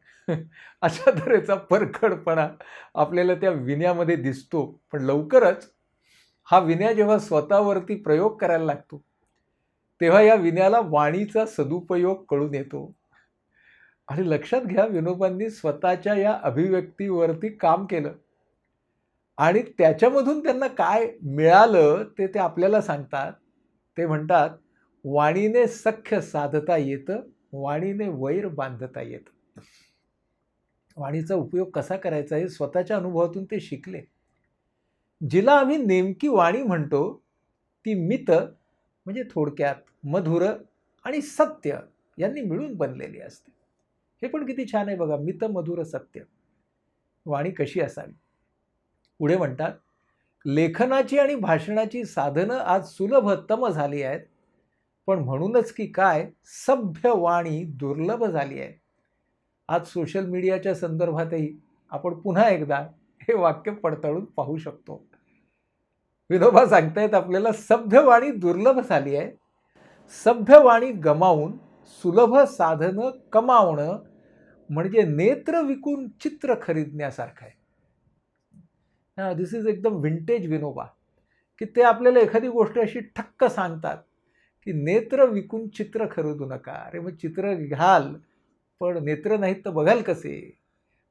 अशा तऱ्हेचा परखडपणा आपल्याला त्या विनयामध्ये दिसतो. पण लवकरच हा विनय जेव्हा स्वतःवरती प्रयोग करायला लागतो, तेव्हा या विनयाला वाणीचा सदुपयोग कळून येतो. आणि लक्षात घ्या विनोबांनी स्वतःच्या या अभिव्यक्तीवरती काम केलं आणि त्याच्यामधून त्यांना काय मिळालं ते ते आपल्याला सांगतात. ते म्हणतात, "वाणीने सख्य साधता येतं, वाणीने वैर बांधता येतं." वाणीचा उपयोग कसा करायचा हे स्वतःच्या अनुभवातून ते शिकले. जिला आम्ही नेमकी वाणी म्हणतो, ती मित म्हणजे थोडक्यात मधुर आणि सत्य यांनी मिळून बनलेली असते. हे पण किती छान आहे बघा, मित मधुर सत्य. वाणी कशी असावी? पुढे म्हणतात, लेखनाची आणि भाषणाची साधनं आज सुलभतम झाली आहेत. पण म्हणूनच की काय सभ्य वाणी दुर्लभ झाली आहे. आज सोशल मीडियाच्या संदर्भातही आपण पुन्हा एकदा हे वाक्य पडताळून पाहू शकतो. विनोबा सांगतायत आपल्याला सभ्य वाणी दुर्लभ झाली आहे. सभ्य वाणी गमावून सुलभ साधनं कमावणं म्हणजे नेत्र विकून चित्र खरीदण्यासारखं आहे. दिस इज एकदम विंटेज विनोबा, की ते आपल्याला एखादी गोष्ट अशी ठक्क सांगतात, की नेत्र विकून चित्र खरेदू नका. अरे मग चित्र घ्याल, पण नेत्र नाहीत तर बघाल कसे?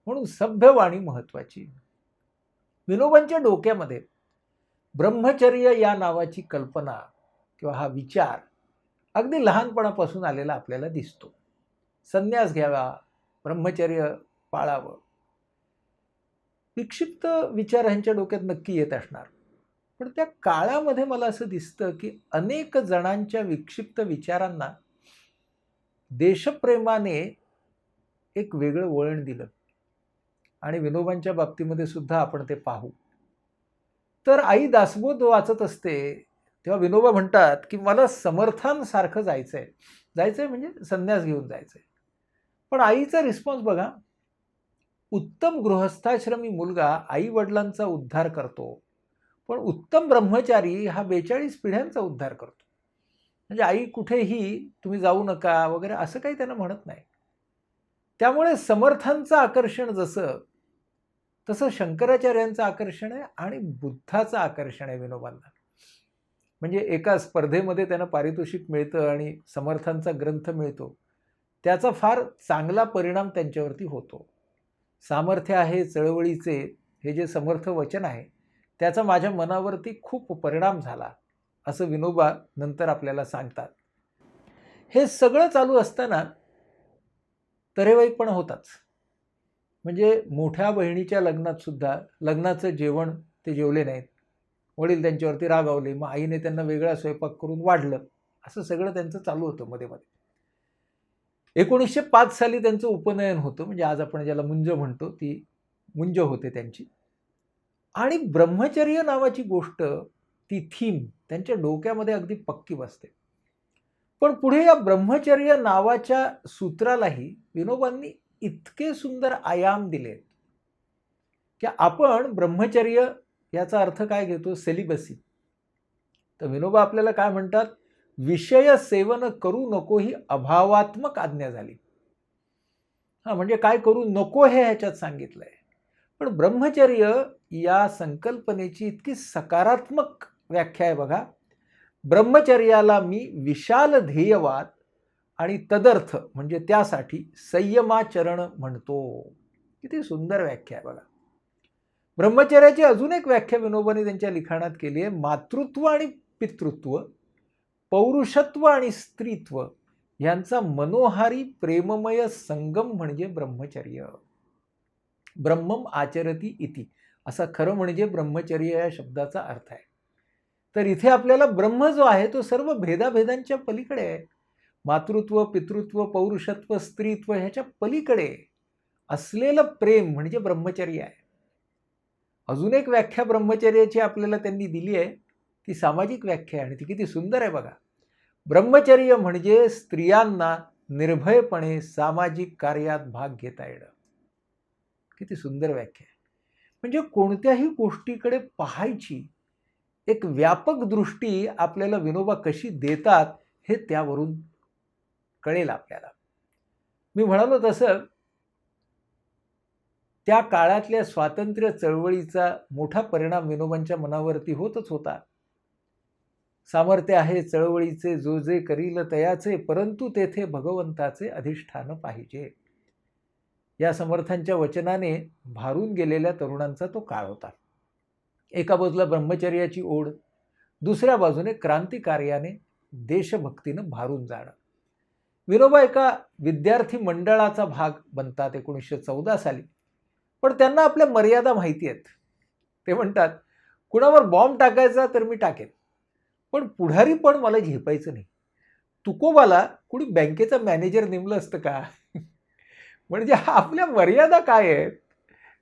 म्हणून सभ्य वाणी महत्वाची. विनोबांच्या डोक्यामध्ये ब्रह्मचर्य या नावाची कल्पना किंवा हा विचार अगदी लहानपणापासून आलेला आपल्याला दिसतो. संन्यास घ्यावा, ब्रह्मचर्य पाळावं. विक्षिप्त विचार ह्यांच्या डोक्यात नक्की येत असणार. पण त्या काळामध्ये मला असं दिसतं, की अनेक जणांच्या विक्षिप्त विचारांना देशप्रेमाने एक वेगळं वळण दिलं आणि विनोबांच्या बाबतीमध्ये सुद्धा आपण ते पाहू. तर आई दासबोध वाचत असते, तेव्हा विनोबा म्हणतात, की मला समर्थांसारखं जायचंय. जायचंय म्हणजे संन्यास घेऊन जायचंय. पण आईचा रिस्पॉन्स बघा, उत्तम गृहस्थाश्रमी मुलगा आई-वडिलांचा उद्धार करतो. पण उत्तम ब्रह्मचारी हा 42 पिढ्यांचा उद्धार करतो. म्हणजे आई कुठेही तुम्ही जाऊ नका वगैरे असं काही त्यांना म्हणत नाही. त्यामुळे समर्थांचं आकर्षण जसं, तसं शंकराचार्यांचं आकर्षण आहे आणि बुद्धाचं आकर्षण आहे विनोबांना. म्हणजे एका स्पर्धेमध्ये त्यांना पारितोषिक मिळतं आणि समर्थांचा ग्रंथ मिळतो. त्याचा फार चांगला परिणाम त्यांच्यावरती होतो. सामर्थ्य आहे चळवळीचे हे जे समर्थ वचन आहे, त्याचा माझ्या मनावरती खूप परिणाम झाला, असं विनोबा नंतर आपल्याला सांगतात. हे सगळं चालू असताना तरेवाईपणा होताच. म्हणजे मोठ्या बहिणीच्या लग्नात सुद्धा लग्नाचं जेवण ते जेवले नाहीत. वडील त्यांच्यावरती रागावले. मग आईने त्यांना वेगळा स्वयंपाक करून वाढलं. असं सगळं त्यांचं चालू होतं मध्ये-मध्ये. 1905 साली त्यांचं उपनयन होतं. म्हणजे आज आपण ज्याला मुंज म्हणतो, ती मुंज होते त्यांची. आणि ब्रह्मचर्य नावाची गोष्ट, ती थीम त्यांच्या डोक्यामध्ये अगदी पक्की बसते. पण पुढे या ब्रह्मचर्य नावाच्या सूत्रालाही विनोबांनी इतके सुंदर आयाम दिलेत, की आपण ब्रह्मचर्य याचा अर्थ काय घेतो? सेलिबसी. तर विनोबा आपल्याला काय म्हणतात? विषय सेवन करू नको ही अभावात्मक आज्ञा झाली. म्हणजे काय करू नको हे ह्याच्यात सांगितलंय. पण ब्रह्मचर्य या संकल्पनेची इतकी सकारात्मक व्याख्या आहे बघा. ब्रह्मचर्याला मी विशाल ध्येयवाद आणि तदर्थ म्हणजे त्यासाठी संयमाचरण म्हणतो. किती सुंदर व्याख्या आहे बघा. ब्रह्मचर्याची अजून एक व्याख्या विनोबाने त्यांच्या लिखाणात केली आहे. मातृत्व आणि पितृत्व, पौरुषत्व आणि स्त्रीत्व यांचा मनोहारी प्रेममय संगम म्हणजे ब्रह्मचर्य. ब्रह्मम आचरती इति असा खरं म्हणजे ब्रह्मचर्य या शब्दाचा अर्थ आहे. तर इथे आपल्याला ब्रह्म जो आहे तो सर्व भेदाभेदांच्या पलीकडे आहे. मातृत्व, पितृत्व, पौरुषत्व, स्त्रीत्व ह्याच्या पलीकडे असलेलं प्रेम म्हणजे ब्रह्मचर्य आहे. अजून एक व्याख्या ब्रह्मचर्याची आपल्याला त्यांनी दिली आहे, ती सामाजिक व्याख्या आहे आणि ती किती सुंदर आहे बघा. ब्रह्मचर्य म्हणजे स्त्रियांना निर्भयपणे सामाजिक कार्यात भाग घेता येणं. किती सुंदर व्याख्या आहे. म्हणजे कोणत्याही गोष्टीकडे पाहायची एक व्यापक दृष्टी आपल्याला विनोबा कशी देतात हे त्यावरून कळेल आपल्याला. मी म्हणालो तसं त्या काळातल्या स्वातंत्र्य चळवळीचा मोठा परिणाम विनोबांच्या मनावरती होतच होता. सामर्थ्य आहे चळवळीचे जो जे करील तयाचे, परंतु तेथे भगवंताचे अधिष्ठान पाहिजे. या समर्थांच्या वचनाने भारून गेलेल्या तरुणांचा तो काळ होता. एका बाजूला ब्रह्मचर्याची ओढ, दुसऱ्या बाजूने क्रांतिकार्याने देशभक्तीनं भारून जाणं. विनोबा एका विद्यार्थी मंडळाचा भाग बनतात 1914 साली. पण त्यांना आपल्या मर्यादा माहिती आहेत. ते म्हणतात, कुणावर बॉम्ब टाकायचा तर मी टाकेन, पण पुढारी पण मला झेपायचं नाही. तुकोबाला कुणी बँकेचा मॅनेजर नेमलं असतं का? म्हणजे आपल्या मर्यादा काय आहेत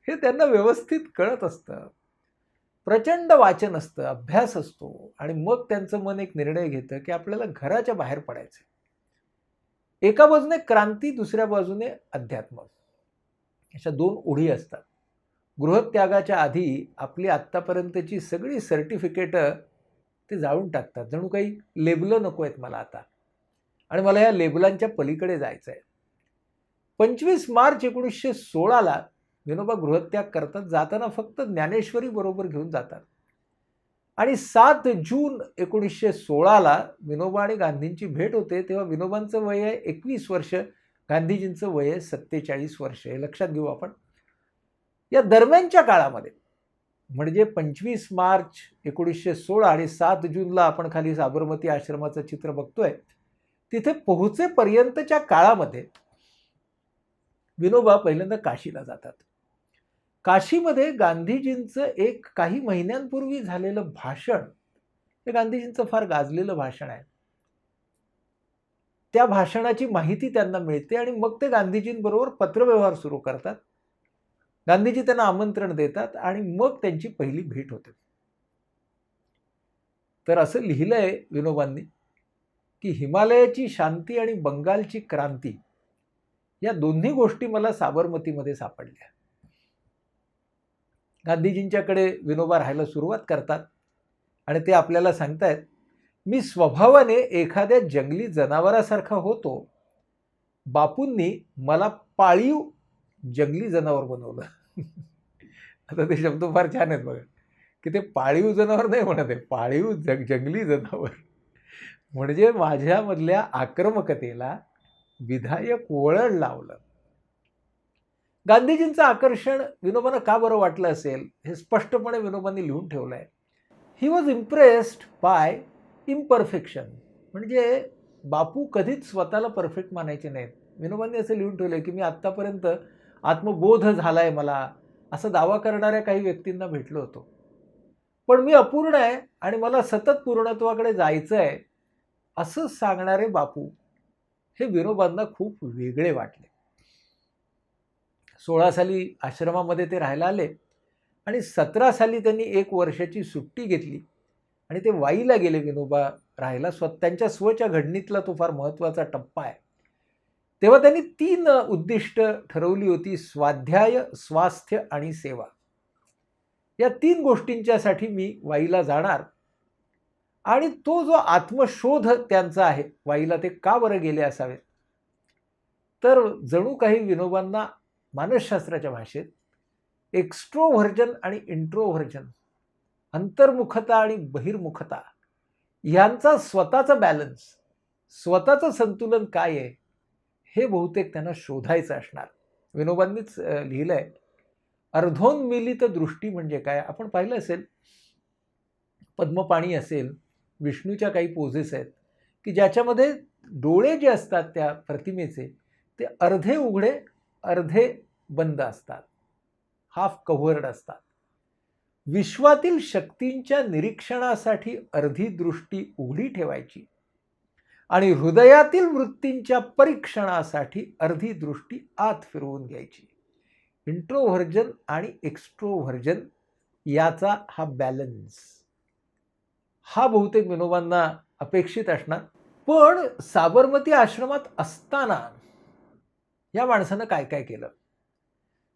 हे त्यांना व्यवस्थित कळत असतं. प्रचंड वाचन असतं, अभ्यास असतो आणि मग त्यांचं मन एक निर्णय घेतं की आपल्याला घराच्या बाहेर पडायचं. एका बाजूने क्रांती, दुसऱ्या बाजूने अध्यात्म, अशा दोन ओढी असतात. गृहत्यागाच्या आधी आपली आत्तापर्यंतची सगळी सर्टिफिकेटं ते जाळून टाकतात. जणू काही लेबलं नको आहेत मला आता आणि मला या लेबलांच्या पलीकडे जायचं आहे. 25 मार्च 1916ला विनोबा गृहत्याग करतात. जाताना फक्त ज्ञानेश्वरी बरोबर घेऊन जातात आणि 7 जून 1916ला विनोबा आणि गांधींची भेट होते. तेव्हा विनोबांचं वय आहे 21 वर्ष, गांधीजींचं वय आहे 47 वर्ष. हे लक्षात घेऊ आपण. या दरम्यानच्या काळामध्ये म्हणजे 25 मार्च 1916 आणि 7 जूनला आपण खाली साबरमती आश्रमाचं चित्र बघतोय, तिथे पोहोचेपर्यंतच्या काळामध्ये विनोबा पहिल्यांदा काशीला जातात. काशीमध्ये गांधीजींचं एक काही महिन्यांपूर्वी झालेलं भाषण, हे गांधीजींचं फार गाजलेलं भाषण आहे. त्या भाषणाची माहिती त्यांना मिळते आणि मग ते गांधीजींबरोबर पत्रव्यवहार सुरू करतात. गांधीजी त्यांना आमंत्रण देतात आणि मग त्यांची पहिली भेट होते. तर असं लिहिलंय विनोबांनी की हिमालयाची शांती आणि बंगालची क्रांती या दोन्ही गोष्टी मला साबरमतीमध्ये सापडल्या. गांधीजींच्याकडे विनोबा राहायला सुरुवात करतात आणि ते आपल्याला सांगतायत, मी स्वभावाने एखाद्या जंगली जनावरासारखा होतो. बापूंनी मला पाळीव जंगली जनावर बनवलं. आता ते शब्द फार छान आहेत बघा, की ते पाळीव जनावर नाही म्हणत आहे, पाळीव जंगली जनावर. म्हणजे माझ्यामधल्या आक्रमकतेला विधायक वळण लावलं. गांधीजींचं आकर्षण विनोबांना का बरं वाटलं असेल हे स्पष्टपणे विनोबांनी लिहून ठेवलं आहे. He was impressed by imperfection. म्हणजे बापू कधीच स्वतःला परफेक्ट मानायचे नाहीत. विनोबांनी असं लिहून ठेवलं की मी आत्तापर्यंत आत्मबोध झालाय मला असं दावा करणाऱ्या काही व्यक्तींना भेटलो होतो, पण मी अपूर्ण आहे आणि मला सतत पूर्णत्वाकडे जायचं आहे असं सांगणारे बापू हे विनोबांना खूप वेगळे वाटले. 16 साली आश्रमामध्ये ते राहायला आले आणि 17 साली त्यांनी 1 वर्षाची सुट्टी घेतली आणि ते वाईला गेले विनोबा राहायला. त्यांच्या स्वच्या घडणीतला तो फार महत्त्वाचा टप्पा आहे. तेव्हा त्यांनी 3 उद्दिष्ट ठरवली होती: स्वाध्याय, स्वास्थ्य आणि सेवा. या 3 गोष्टींच्यासाठी मी वाईला जाणार आणि तो जो आत्मशोध त्यांचा आहे वाईला, ते का बरं गेले असावेत, तर जणू काही विनोबांना मानसशास्त्राच्या भाषेत एक्स्ट्रोव्हर्जन आणि इंट्रोव्हर्जन, अंतर्मुखता आणि बहिर्मुखता यांचा स्वतःचा बॅलन्स, स्वतःचं संतुलन काय आहे, हे बहुतेक त्यांना शोधायचं असणार. विनोबांनीच लिहिलंय, अर्धोन्मिलित दृष्टी म्हणजे काय. आपण पाहिलं असेल, पद्मपाणी असेल, विष्णूच्या काही पोजेस आहेत की ज्याच्यामध्ये डोळे जे असतात त्या प्रतिमेचे ते अर्धे उघडे अर्धे बंद असतात, हाफ कव्हर्ड असतात. विश्वातील शक्तींच्या निरीक्षणासाठी अर्धी दृष्टी उघडी ठेवायची आणि हृदयातील वृत्तींच्या परीक्षणासाठी अर्धी दृष्टी आत फिरवून घ्यायची. इंट्रोव्हर्जन आणि एक्स्ट्रोव्हर्जन याचा हा बॅलन्स, हा बहुतेक विनोबांना अपेक्षित असणार. पण साबरमती आश्रमात असताना या माणसानं काय काय केलं.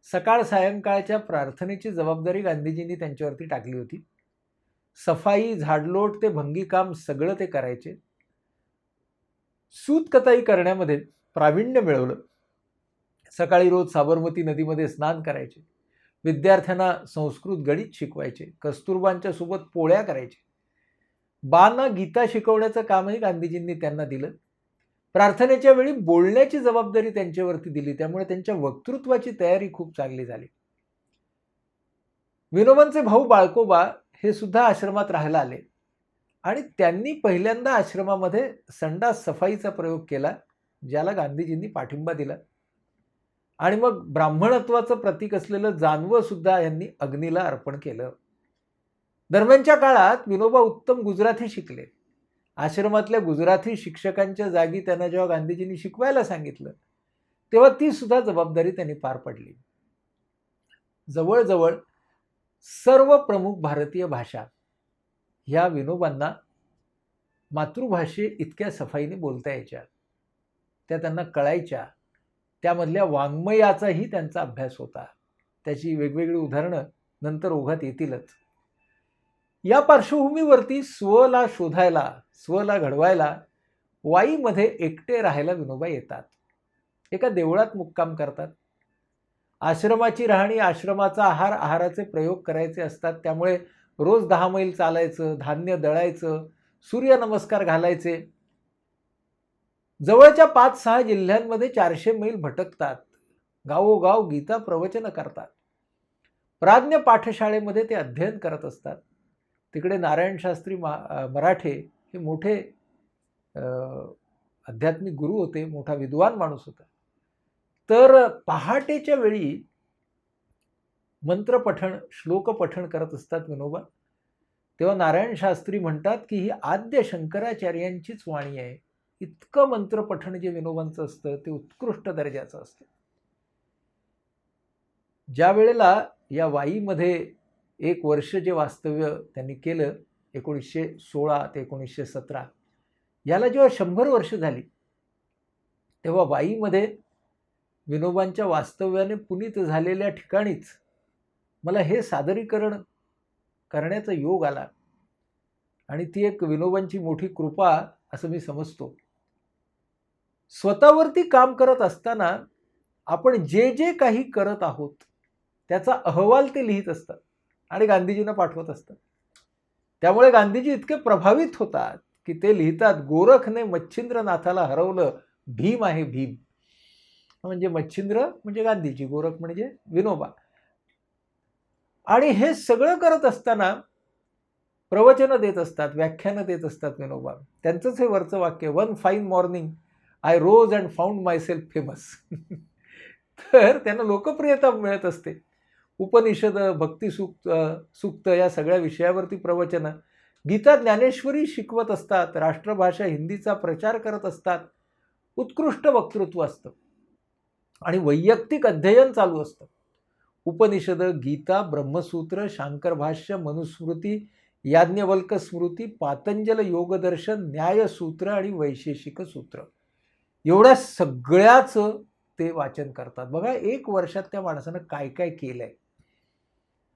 सकाळ सायंकाळच्या प्रार्थनेची जबाबदारी गांधीजींनी त्यांच्यावरती टाकली होती. सफाई, झाडलोट ते भंगीकाम सगळं ते करायचे. सूतकताई करण्यामध्ये प्रावीण्य मिळवलं. सकाळी रोज साबरमती नदीमध्ये स्नान करायचे. विद्यार्थ्यांना संस्कृत गणित शिकवायचे. कस्तुरबांच्या सोबत पोळ्या करायचे. बांना गीता शिकवण्याचं कामही गांधीजींनी त्यांना दिलं. प्रार्थनेच्या वेळी बोलण्याची जबाबदारी त्यांच्यावरती दिली, त्यामुळे त्यांच्या वक्तृत्वाची तयारी खूप चांगली झाली. विनोबांचे भाऊ बाळकोबा हे सुद्धा आश्रमात राहायला आले आणि त्यांनी पहिल्यांदा आश्रमामध्ये संडास सफाईचा प्रयोग केला, ज्याला गांधीजींनी पाठिंबा दिला. आणि मग ब्राह्मणत्वाचं प्रतीक असलेलं जानवं सुद्धा यांनी अग्नीला अर्पण केलं. दरम्यानच्या काळात विनोबा उत्तम गुजराथी शिकले. आश्रमातल्या गुजराथी शिक्षकांच्या जागी त्यांना जेव्हा गांधीजींनी शिकवायला सांगितलं, तेव्हा ती सुद्धा जबाबदारी त्यांनी पार पडली. जवळजवळ सर्व प्रमुख भारतीय भाषा ह्या विनोबांना मातृभाषे इतक्या सफाईने बोलता यायच्या, त्या त्यांना कळायच्या. त्यामधल्या वाङ्मयाचाही त्यांचा अभ्यास होता. त्याची वेगवेगळी उदाहरणं नंतर ओघात येतीलच. या पार्श्वभूमीवरती स्वला शोधायला, स्वला घडवायला वाईमध्ये एकटे राहायला विनोबा येतात. एका देवळात मुक्काम करतात. आश्रमाची राहणी, आश्रमाचा आहार, आहाराचे प्रयोग करायचे असतात. त्यामुळे रोज 10 मैल चालायचं, धान्य दळायचं, सूर्यनमस्कार घालायचे. जवळच्या 5-6 जिल्ह्यांमध्ये 400 मैल भटकतात. गावोगाव गीता प्रवचन करतात. प्राज्ञ पाठशाळेमध्ये ते अध्ययन करत असतात. तिकडे नारायण शास्त्री मराठे हे मोठे आध्यात्मिक गुरु होते, मोठा विद्वान माणूस होता. तर पहाटेच्या वेळी मंत्रपठण, श्लोकपठण करत असतात विनोबा. तेव्हा नारायण शास्त्री म्हणतात की ही आद्य शंकराचार्यांचीच वाणी आहे. इतकं मंत्रपठण जे विनोबांचं असतं ते उत्कृष्ट दर्जाचं असतं. ज्या वेळेला या वाईमध्ये 1 वर्ष जे वास्तव्य त्यांनी केलं, 1916 ते 1917, याला जेव्हा 100 वर्ष झाली, तेव्हा वाईमध्ये विनोबांच्या वास्तव्याने पुनीत झालेल्या ठिकाणीच मला हे सादरीकरण करण्याचा योग आला. आणि ती एक विनोबांची मोठी कृपा असं मी समजतो. स्वतःवरती काम करत असताना आपण जे जे काही करत आहोत त्याचा अहवाल ते लिहित असतात आणि गांधीजींना पाठवत असतात. त्यामुळे गांधीजी इतके प्रभावित होतात की ते लिहितात, गोरखने मच्छिंद्रनाथाला हरवलं, भीम आहे भीम. म्हणजे मच्छिंद्र म्हणजे गांधीजी, गोरख म्हणजे विनोबा. आणि हे सगळं करत असताना प्रवचनं देत असतात, व्याख्यानं देत असतात विनोबा. त्यांचंच हे वरचं वाक्य, one fine morning I rose and found myself famous. तर त्यांना लोकप्रियता मिळत असते. उपनिषद, भक्तिसूक्त या सगळ्या विषयावरती प्रवचनं, गीता ज्ञानेश्वरी शिकवत असतात, राष्ट्रभाषा हिंदीचा प्रचार करत असतात. उत्कृष्ट वक्तृत्व असतं आणि वैयक्तिक अध्ययन चालू असतं. उपनिषद, गीता, ब्रह्मसूत्र, शांकर भाष्य, मनुस्मृती, याज्ञवल्क स्मृती, पातंजल योगदर्शन, न्यायसूत्र आणि वैशेषिक सूत्र, एवढ्या सगळ्याचं ते वाचन करतात. बघा 1 वर्षात त्या माणसानं काय काय केलंय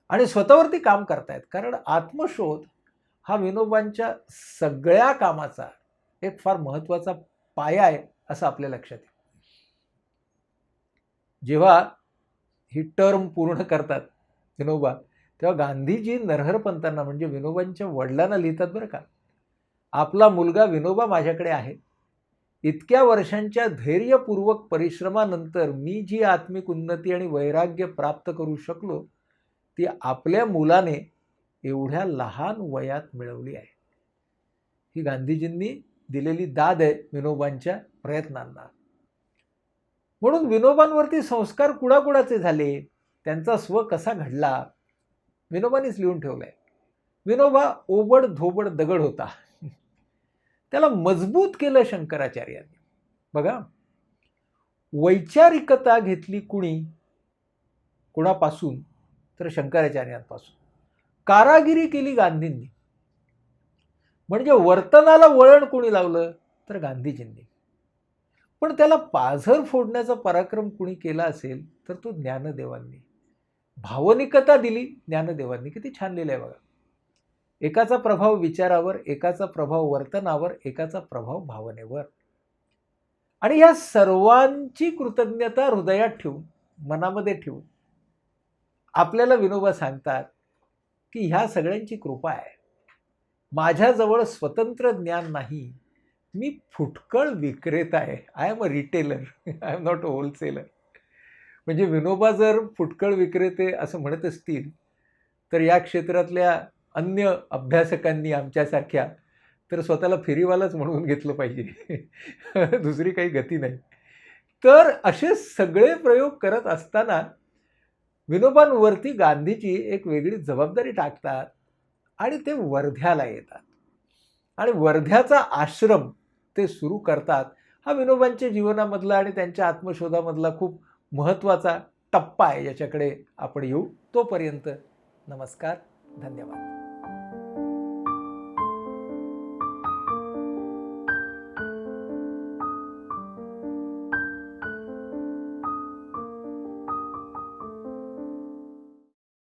आणि स्वतःवरती काम करतायत. कारण आत्मशोध हा विनोबांच्या सगळ्या कामाचा एक फार महत्त्वाचा पाया आहे असं आपल्या लक्षात येईल. जेव्हा ही टर्म पूर्ण करतात विनोबा, तेव्हा गांधीजी नरहरपंतांना म्हणजे विनोबांच्या वडिलांना लिहितात बरं का, आपला मुलगा विनोबा माझ्याकडे आहे. इतक्या वर्षांच्या धैर्यपूर्वक परिश्रमानंतर मी जी आत्मिक उन्नती आणि वैराग्य प्राप्त करू शकलो ती आपल्या मुलाने एवढ्या लहान वयात मिळवली आहे. ही गांधीजींनी दिलेली दाद आहे विनोबांच्या प्रयत्नांना. म्हणून विनोबांवरती संस्कार कुणाकुणाचे झाले, त्यांचा स्व कसा घडला, विनोबांनीच लिहून ठेवलाय. विनोबा ओबड धोबड दगड होता. त्याला मजबूत केलं शंकराचार्यांनी. बघा, वैचारिकता घेतली कुणापासून तर शंकराचार्यांपासून. कारागिरी केली गांधींनी. म्हणजे वर्तनाला वळण कोणी लावलं तर गांधीजींनी. पण त्याला पाझर फोडण्याचा पराक्रम कुणी केला असेल तर तो ज्ञानदेवांनी. भावनिकता दिली ज्ञानदेवांनी. किती छान लिहिलंय बघा. एकाचा प्रभाव विचारावर, एकाचा प्रभाव वर्तनावर, एकाचा प्रभाव भावनेवर. आणि ह्या सर्वांची कृतज्ञता हृदयात ठेवून, मनामध्ये ठेवून आपल्याला विनोबा सांगतात की ह्या सगळ्यांची कृपा आहे. माझ्याजवळ स्वतंत्र ज्ञान नाही, मी फुटकळ विक्रेता आहे. I am a retailer, I am not a wholesaler. म्हणजे विनोबा जर फुटकळ विक्रेते असं म्हणत असतील तर या क्षेत्रातल्या अन्य अभ्यासकांनी आमच्यासारख्या तर स्वतःला फेरीवालाच म्हणून घेतलं पाहिजे. दुसरी काही गती नाही. तर असे सगळे प्रयोग करत असताना विनोबांवरती गांधीजी एक वेगळी जबाबदारी टाकतात आणि ते वर्ध्याला येतात आणि वर्ध्याचा आश्रम ते सुरू करतात. हा विनोबांच्या जीवनामधला आणि त्यांच्या आत्मशोधामधला खूप महत्त्वाचा टप्पा आहे, याच्याकडे आपण येऊ. तोपर्यंत नमस्कार, धन्यवाद.